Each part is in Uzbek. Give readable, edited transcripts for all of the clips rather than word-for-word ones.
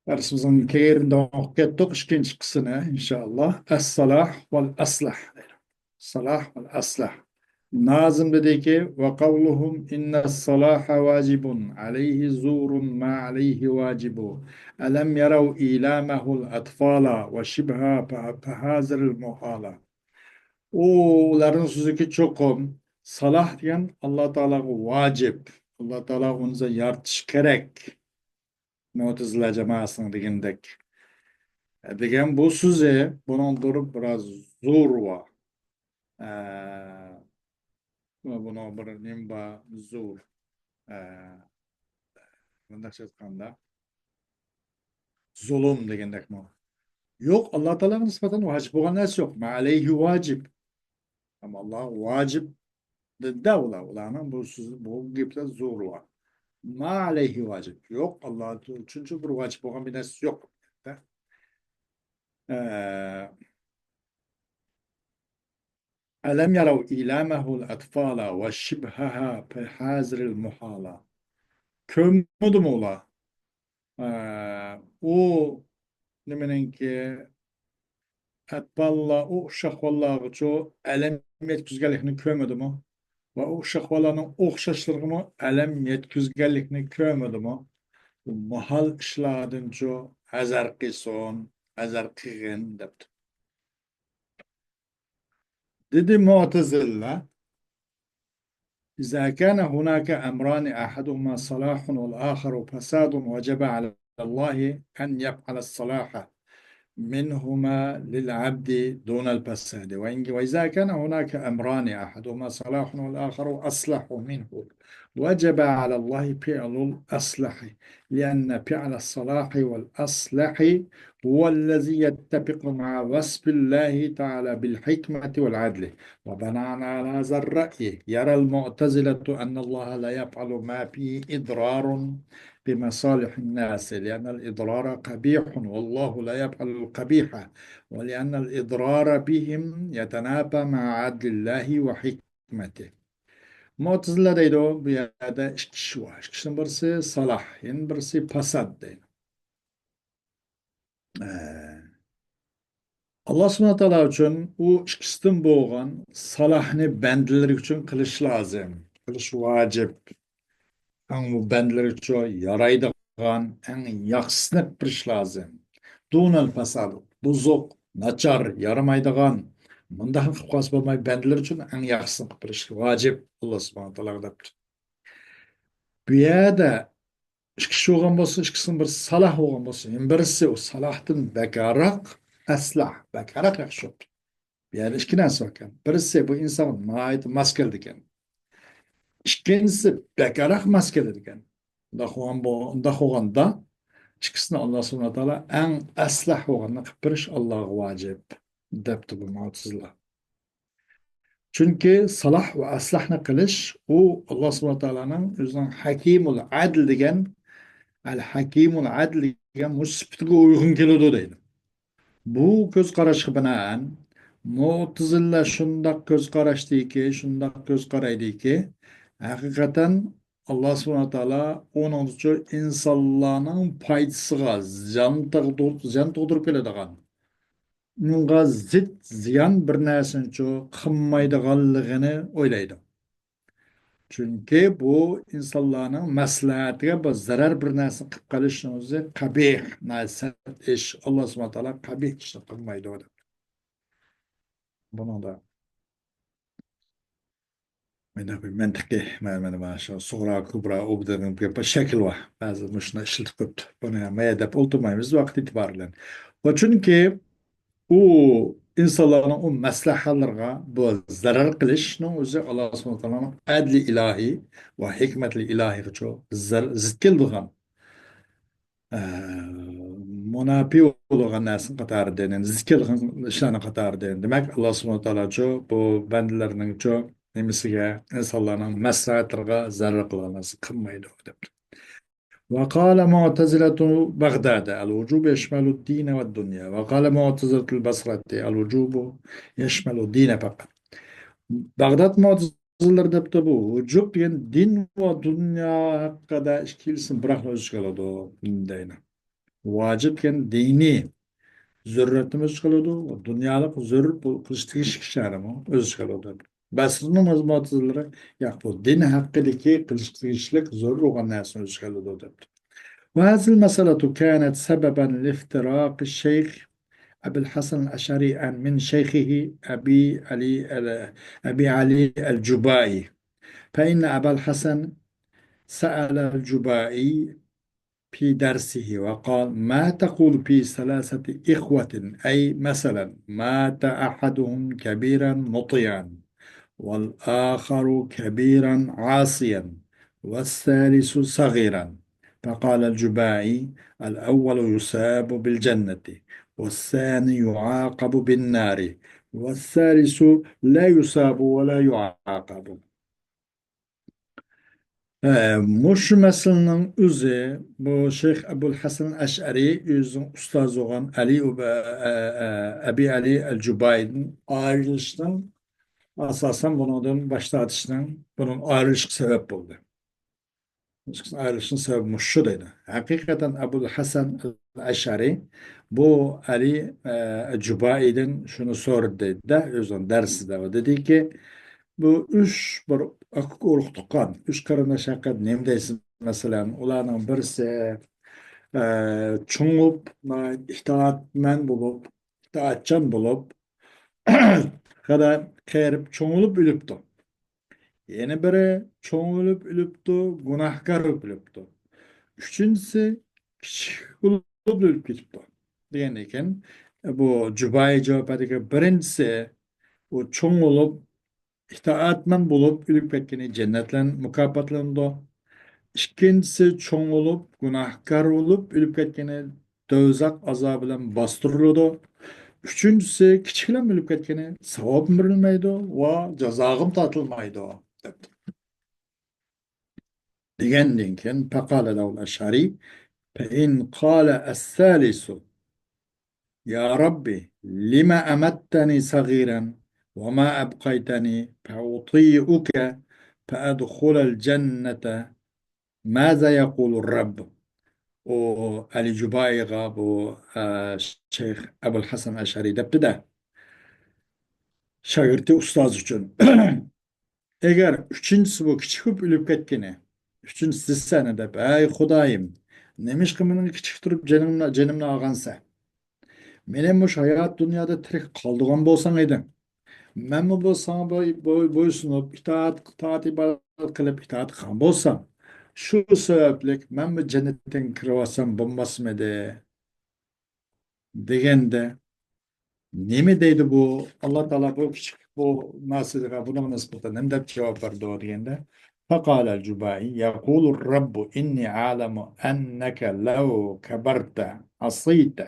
Dersimizin keyrinde okuyattık ikinci kısmını inşallah. Es-salah vel aslah. Salah vel aslah. Nazım dedi ki ve kavluhum inne salaha vacibun aleyhi zurun ma aleyhi vacibu. Elem yarav ilamehul atfala ve şibha fehaziril muhala. Uların sözü ki çokum. Salah diyen Allah Teala vacip. Allah Teala onunla yartış gerek. Mu'tezile cemaasının digindek. Degan bu so'zi buni durib biroz zo'r va buni bir nimba zo'r bundoqcha aytganda zulm degandek mi? Yo'q, Alloh taologa nisbatan vojib bo'lgan narsa yo'q. Ma alayhi vojib. Ama Alloh vojib dedi ularni bu so'z bu gaplar zo'r va ma alayhi vojib. Yo'q, Alloh uchun bir vojib bo'lgan bir narsa yo'q. ألم يروا إيلامه الأطفال وشبهها في حازر المحالة كمدم ola o nimenki atballa o uşaqvallağı ço elem yetkizgenlikini kömedi mi? Ve o uşaqvallarının oxşaşlığını elem yetkizgenlikini kömedi mi? Bu mahal işladın ço azar qison, azar qigin depti. Dedi Mu'tezile إذا كان هناك أمران أحدهما صلاح والآخر فساد وجب على الله أن يفعل الصلاح منهما للعبد دون الفساد وإذا كان هناك أمران أحدهما صلاح والآخر أصلح منه وجب على الله فعل الأصلح لأن فعل الصلاح والأصلح هو الذي يتفق مع وصف الله تعالى بالحكمة والعدل وبناء على هذا الرأي يرى المعتزلة أن الله لا يفعل ما فيه إضرار بمصالح الناس لأن الإضرار قبيح والله لا يفعل القبيح ولأن الإضرار بهم يتنافى مع عدل الله وحكمته. Mu'tazile deydi o bu yerde iki kişi var. İki kişinin birisi salah, yani birisi fasad deydi. Allah subhanahu taala için o ikisinden boğan salahni bendileri için kılış lazım. Kılış vacip. Bu bendiler için yaraydıgan en yaxşısını kılış lazım. Dunal fasad. Buzuk, načar, yaramaydıgan. Bundan kılqas bolmay bendiler için en yaxşısını kılış vacip. Allah subhanahu taala da. Bu yerde iki kişi olgan bolsa, ikisinin bir salah olgan bolsa, birisi o salahdan bekarak aslah, bekarak yaxşı oldu. Yani iki narsa var. Birisi bu insan nihayet maskeli ekan. İkincisi bekarak maskeli ekan. Unda olganda ikisini Allah subhanahu wa taala en aslah olganını qilib berish Allohga vojib debdi bu mu'tazila. Çünkü salah ve aslahni qilish u Allah subhanahu wa taolaning o'zining hakimul adl degan al-hakimul adl degan musifatiga uygun keladi deydi. Bu göz qarashga binoan Mu'tazila şundak göz qarashdiki, şundak göz qaraydiki, haqiqatan Allah subhanahu taala onun için insanların paydasıga ziyan tug'dirib keladigan, unga zid ziyan bir narsani qilmaydiganligini o'ylaydi. Çünkü bu insanların maslahatiga bu zarar bir narsa qilib qolishni o'zi qabih narsa ish. Allah subhanahu taala qabih ishni qilmaydi odam. Buni da mantiqiy mana shu sug'ra kubra obdaning bir shakl va ba'zi mushuni ishlatib ko'pdi. Buni mayadab o'ltirmaymiz vaqt itibariyle. Va chunki u insanların o maslahatlarga bu zarar qilishni o'zi Alloh subhanahu taoloning adli ilahiy va hikmatli ilahiy çok zid keldigan munafiy bo'lgan narsa qatoridan yani zid kelgan ishlarni qatoridan demak Alloh subhanahu taolo bu bandalarning nimasiga insonlarning maslahatlariga zarar qilgan narsa qilmaydi deb. وقال معتزلة بغداد الوجوب يشمل الدين والدنيا وقال معتزلة البصرة الوجوب يشمل الدين فقط. بغداد معتزلة debdi bu vücub degan din va dunyo haqida ikki kelsin biroq o'z chiqaradi deydi. vacipken dini zürretimiz öz kılıdı. Dünyalık zürret bu kılıçtı iş kişilerimi öz kılıdı. Basrının mazmatızları ya bu din hakkındaki kılıçtı işlik zürret olan nesini öz kılıdı. وهذه المسألة كانت سببا لافتراق الشيخ أبي الحسن الأشعري من شيخه أبي علي الجبائي فإن أبا الحسن سأل الجبائي في درسه وقال ما تقول في ثلاثة إخوة أي مثلا مات أحدهم كبيرا مطيعا والآخر كبيرا عاصيا والثالث صغيرا فقال الجبائي الأول يساب بالجنة والثاني يعاقب بالنار والثالث لا يساب ولا يعاقب. Muş meselinin özü bu Şeyh Ebul Hasan Eş'ari özün ustaz olan Abi Ali El-Cübayd'in ayrılışının asasen bunun başlatışının bunun ayrılış sebep oldu. Ayrılışın sebebi şu dedi. Hakikaten Ebul Hasan Eş'ari bu Ali El-Cübayd'in şunu sordu dedi de özün dersi de dedi ki bu üç bir akık uruk tuqqan, üç karına şakat nemdeysiz mesela ularning birisi çoğup, itaatmen bulup, itaatçan bulup, kadar kerip çoğulup ölüptü. Yeni biri çoğulup ölüptü, günahkar ölüptü. Üçüncüsü küçük olup ölüp gitipti. Diyen eken bu Cübayi cevap edildi. Birincisi o çoğulup itaatman bulup ölüp ketgeni cennetlen mukapatlandı. İkincisi çoğ olup günahkar olup ölüp ketgeni dözak azabı bilen bastırıldı. Üçüncüsü kiçiklen ölüp ketgeni savab verilmeydi ve cezagım tatılmaydı. Degenden keyin faqala lahu al-Ash'ari fe in qala es-salisu ya Rabbi lima amattani sagiran ve ma abqaytani fe'uti'uke fe'adkhulal cennete ماذا يقول الرب وعلي جبايغا bu Şeyh Ebul Hasan Eş'ari depti de şagirti ustaz için. Eğer üçüncüsü bu küçük ölüp ketkeni, üçüncüsü sene de ey Hudayım, nemiş ki benim küçük durup canımla ağansa, benim bu hayat dünyada tirik kaldığım bolsan edin. Ben bu sana boysunup itaat ibadet kılıp itaat kılgan bolsam, şu sebeplik ben bu cennetten kirivasam bulmasım ede degende nemi deydi bu Allah Teala bu küçük bu nasıl buna nispeten hem de cevap verdi o degende فقال الجبائي يقول الرب إني أعلم أنك لو كبرت عصيت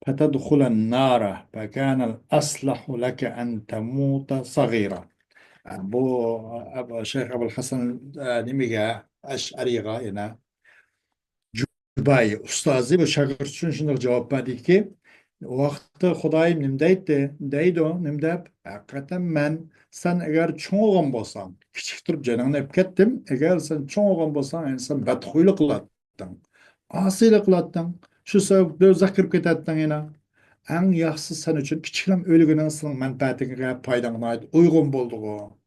فتدخل النار فكان الأصلح لك أن تموت صغيرا bu Şeyh Abdülhasan nimiga Eş'ariga yine Cübayi ustazı bu şagird için şunu cevap verdi ki o vakti Hudayım deydi o nimdep hakikaten ben sen eğer çoğ olgan bolsan küçük durup canını hep kettim eğer sen çoğ olgan bolsan insan bedhuylu kılattın asıyla kılattın şu sebep dözak kirip ketettin yine en yaxşısı sen için küçüklem ölügünün senin menfaatine paydana uygun buldu o.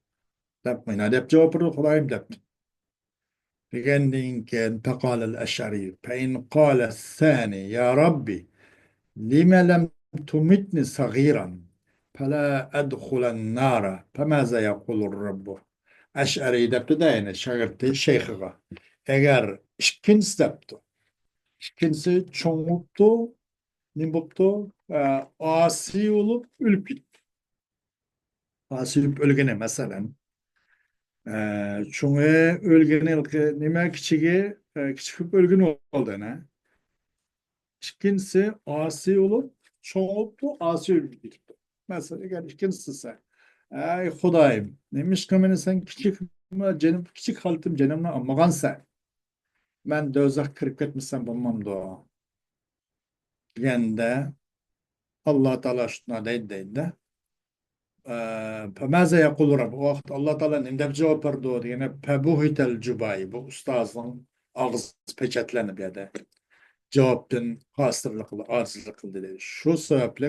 Yapmayın. Dep cevap verdi Hudayım dep. لأن كان فقال الأشعري فإن قال الثاني يا ربي لم لم تمتني صغيرا فلا أدخل النار فماذا يقول الرب أشعري دبت داين شغرت شيخغا eğer ikincisi yaptı. İkincisi çoğulttu, nimbuktu, asi olup ölüp gitti. Asi olup ölgene mesela. Çoğu ölgene nime kiçigi küçük ölgün oldu ne? İkincisi asi olup çoğulttu asi ölüp gitti. Mesela eğer ikincisi ise ey Hudayım demiş ki beni sen küçük küçük haltım canımla ammagansa ben dözak kırıp ketmişsem bulmam da yende Allah Teala şuna deydi فماذا يقول رب وقت الله Teala ninde cevap verdi yine febuhitel cübayi bu ustazın ağız peçetlenip ya da javobdan hosirlik qildi, ojizlik qildi dedi. Shu sababli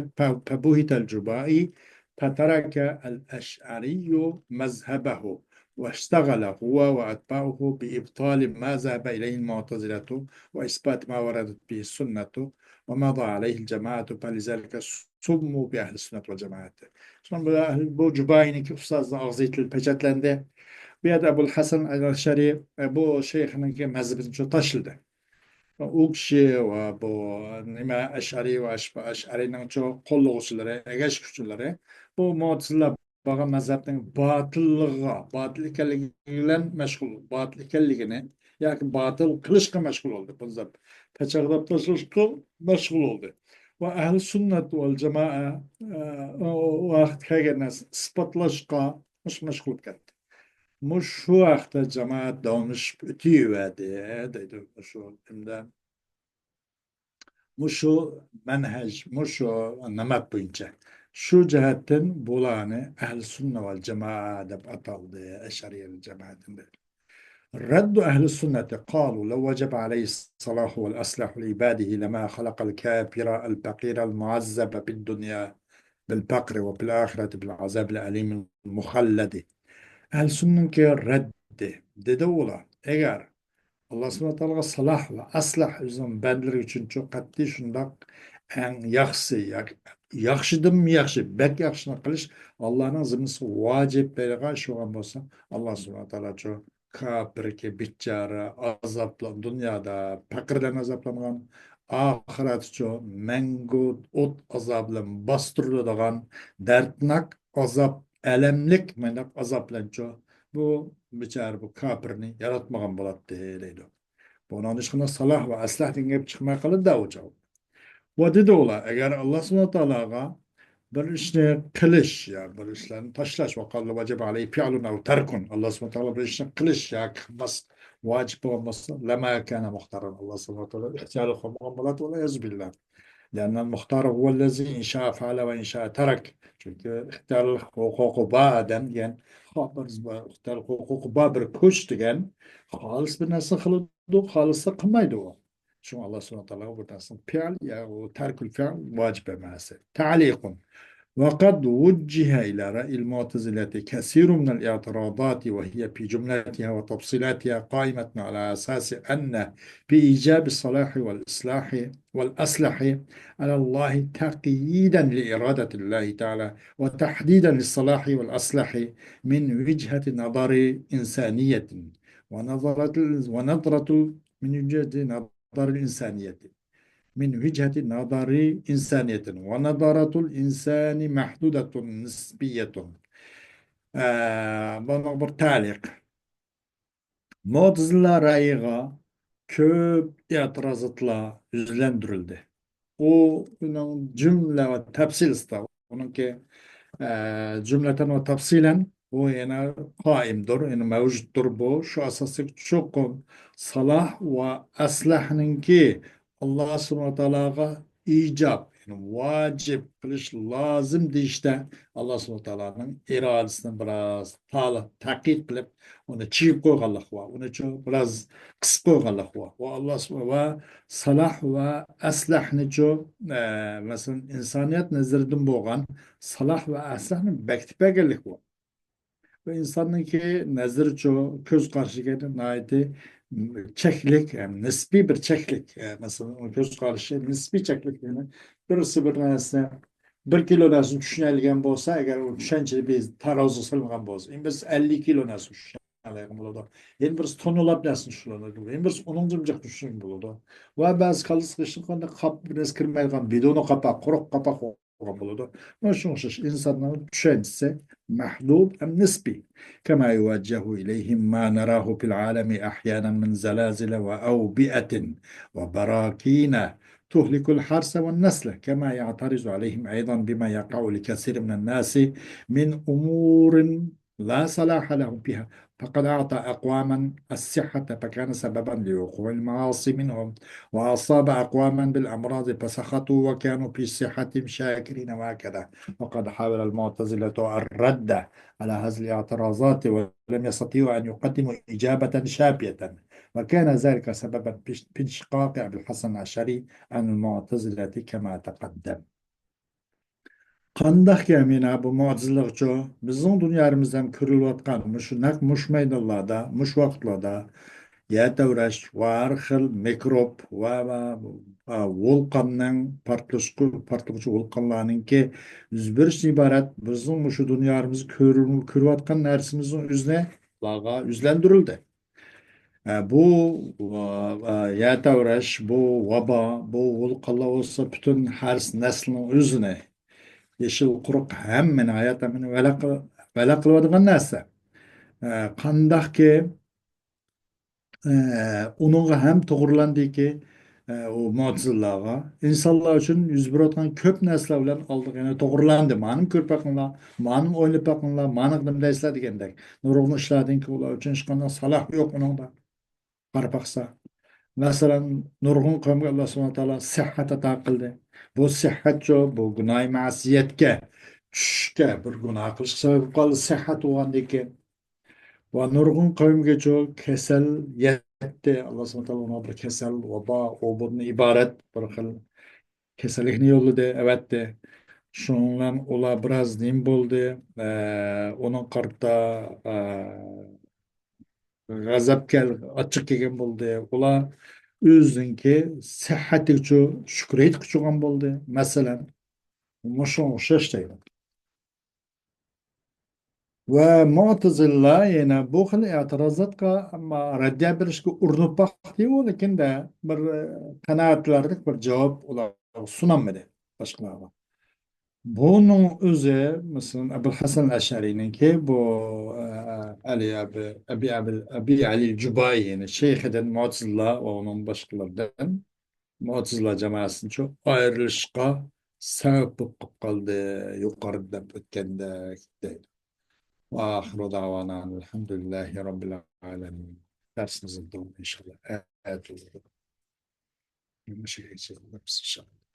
Pabuhit al-Jubai fataraka al-Ash'ariyyu mazhabahu واشتغل هو وأتباعه بإبطال ما ذهب إليه المعتزلة وإثبات ما وردت به السنة ومضى عليه الجماعة فلذلك سموا بأهل السنة والجماعة. Sonra bu Cübayi'ninki ustazın ağzıyla peçetlendi. Bir de Ebu'l Hasan el-Eş'ari bu şeyhininki mezhebini çok taşıldı. U kishi va bu nima ashariy va ash'ariyning qo'llovchilari, agash kuchilari bu mo'tazillar bo'lgan mazhabning botil ekanligi bilan mashg'ul, botil ekanligini yoki botil qilishga mashg'ul bo'ldi. Bu zot pachaqlab tashlashga mashg'ul bo'ldi. Va ahli sunnat val jamoa u vaqt kelgan isbotlashga mashg'ul bo'lib ketdi. Shu vaqtda jamoat davomlashib o'taverdi deydi shu imda. Mushu manhaj, mushu namat bo'yicha. Shu jihatdan bularni ahli sunna val jamoa deb ataldi, ashariy jamoatida. رد أهل السنة قالوا لو وجب عليه الصلاح والأصلح لعباده لما خلق الكافر الفقير المعذب بالدنيا بالفقر وفي الآخرة بالعذاب الأليم المخلد. أهل السنة رد dedi eğer Allah subhanahu wa ta'ala salah ve aslah üzüm bendileri için çok katli şundak en yaxşıdım yaxşı, bek yaxşını kılış Allah'ın zımnısı vacip belirga şu an olsa Allah subhanahu wa ta'ala çok kafir ki biçare azaplan dünyada fakirden azaplangan ahiret çok mengut ot azablan bastırılgan dertnak azap elemlik menak azaplan çok bu biçare bu kafirni yaratmagan bolat deydi. Bunun dışında salah ve aslah dengep çıkmaya kalı da o cevap. Bu dedi ola, eğer Allah subhanahu ta'ala bir işini kılış ya, bir işlerini taşlaş ve kallı vacib aleyhi fi'lun ev terkun. Allah subhanahu ta'ala bir işini kılış ya, kılmaz, vacip olması, lema kâne muhtaran. Allah subhanahu ta'ala ihtiyarı koymagan bolat ve la yazbillah. لأن المختار هو الذي إن شاء فعل وإن شاء ترك. Çünkü ihtiyarlık hukuku baden yani ihtiyarlık hukuku ba bir kuch degan xolis bir narsa qiladi, xolisda qilmaydi u. Çünkü Allah subhanahu wa ta'ala bu narsa fi'l ya u tarkul fi'l vacib emas. Ta'liqun. وقد وجه إلى رأي المعتزلة كثير من الاعتراضات وهي في جملتها وتفصيلاتها قائمة على أساس أن بإيجاب الصلاح والأصلح على الله تقييدا لإرادة الله تعالى وتحديدا للصلاح والأصلح من وجهة نظر إنسانية ونظرة من وجهة نظر الإنسانية من وجهة نظر إنسانية ونظرة الإنسان محدودة نسبية. Bana bir talik. Mu'tezile rayıga köp itirazatlar yüzlendirildi. Onun cümle ve tefsil istav. Onunki cümleten ve tefsilen bu yine kaimdir, yani mevcuttur bu. Şu asası çok salah ve aslahınki Allah subhanahu wa ta'ala icap, yani vacip kılış lazım deyişte Allah subhanahu wa ta'ala'nın iradesini biraz takip kılıp onu çiğip koyganlık var. Onu çok biraz kısıp koyganlık var. Ve Allah subhanahu ve salah ve aslahını çok mesela insaniyet nezirden boğan salah ve aslahını bektipegelik var. Ve insanınki nezir çok köz karşı gelin naiti çeklik, yani nispi bir çeklik. Mesela o göz karşı nispi çeklik yani birisi bir nesne bir kilo nasıl düşünebilgen olsa eğer o düşünceli bir tarazu salıngan olsa biz 50 kilo nasıl düşünebilgen buludu. Yani bir ton olap nasıl düşünebilgen yani bir 10 cımcık düşünebilgen buludu. Ve bazı kalısı kışlıkında kap biraz kırmayalgan bidonu kapak, kuruk kapak buludu. Ama şu insanların düşüncesi محدود أم نسبي كما يوجه إليهم ما نراه في العالم أحيانا من زلازل وأوبئة وبراكين تهلك الحرث والنسل كما يعترض عليهم أيضا بما يقع لكثير من الناس من أمور لا صلاح لهم فيها فقد أعطى أقواما الصحة فكان سببا لوقوع المعاصي منهم وأصاب أقواما بالأمراض فسخطوا وكانوا في صحتهم شاكرين وهكذا. وقد حاول المعتزلة الرد على هذه الاعتراضات ولم يستطيعوا أن يقدموا إجابة شافية وكان ذلك سببا في انشقاق أبي الحسن الأشعري عن المعتزلة كما تقدم. Qandaq ki bu mucizlikço bizning dunyoimizda ham ko'rilayotgan mush maydonlarda, mush vaqtlarda yatavrash va har xil mikrob va vulqonning portlovchi vulqonlarninki yuz berishi iborat bizning mushu dunyomizni ko'rayotgan narsamizning o'zine yuzlantirildi. Bu yatavrash, bu vabo, bu vulqonlar olsa bütün her neslinin o'zini yeşil quruq hammani hayotimini vala qilayotgan narsa. Qandaqki uningga ham to'g'rilandiki u mo'jizalarga insonlar uchun yuz berayotgan ko'p narsalar bilan oldiga yana to'g'rilandi. Manim ko'rib boqinglar, manim o'ylab boqinglar, mani nima deysizlar degandek. Nurg'un ishlardingki ular uchun hech qanday salah yo'q uningda. Qarab baqsa. Masalan, nurg'un qavmga Alloh subhanahu va taolo sihat ato qildi. Bu sihatcho, bu gunoh ma'siyatga, tushishga, bir gunoh qilish sabab qoldi sihat bo'lgandan keyin. Va nurg'un qavmgacha kasal yetdi. Alloh subhanahu va taolo ona bir kasal, vabo, bundan iborat bir xil kasallikni yo'lladi, avatdi. Shundan ular biroz nim bo'ldi. Onun qarta g'azabga ochiq kelgan bo'ldi. Ular o'ziniki sihhati uchun shukr etquchigan bo'ldi. Masalan, mushu o'xshash deydi. Va Mu'tazila yana bu xil e'tirozatga ammo raddiya berishga urinib baqdi-yu, lekinda bir qanoatlarlik bir javob ular sunolmadi boshqalarga. Bunun o'zi masalan Abul Hasan Ash'ariyninki bu Abi Ali Jubayi yani şeyhinden Mu'tazila ve onun başkalarından Mu'tazila cemaatini çok ayrılışqa sebep bo'lib qoldi yuqorida o'tganda deydi. Va axiru davana alhamdulillahi robbil alamin. Dersimizni inşallah. Evet. Inşallah.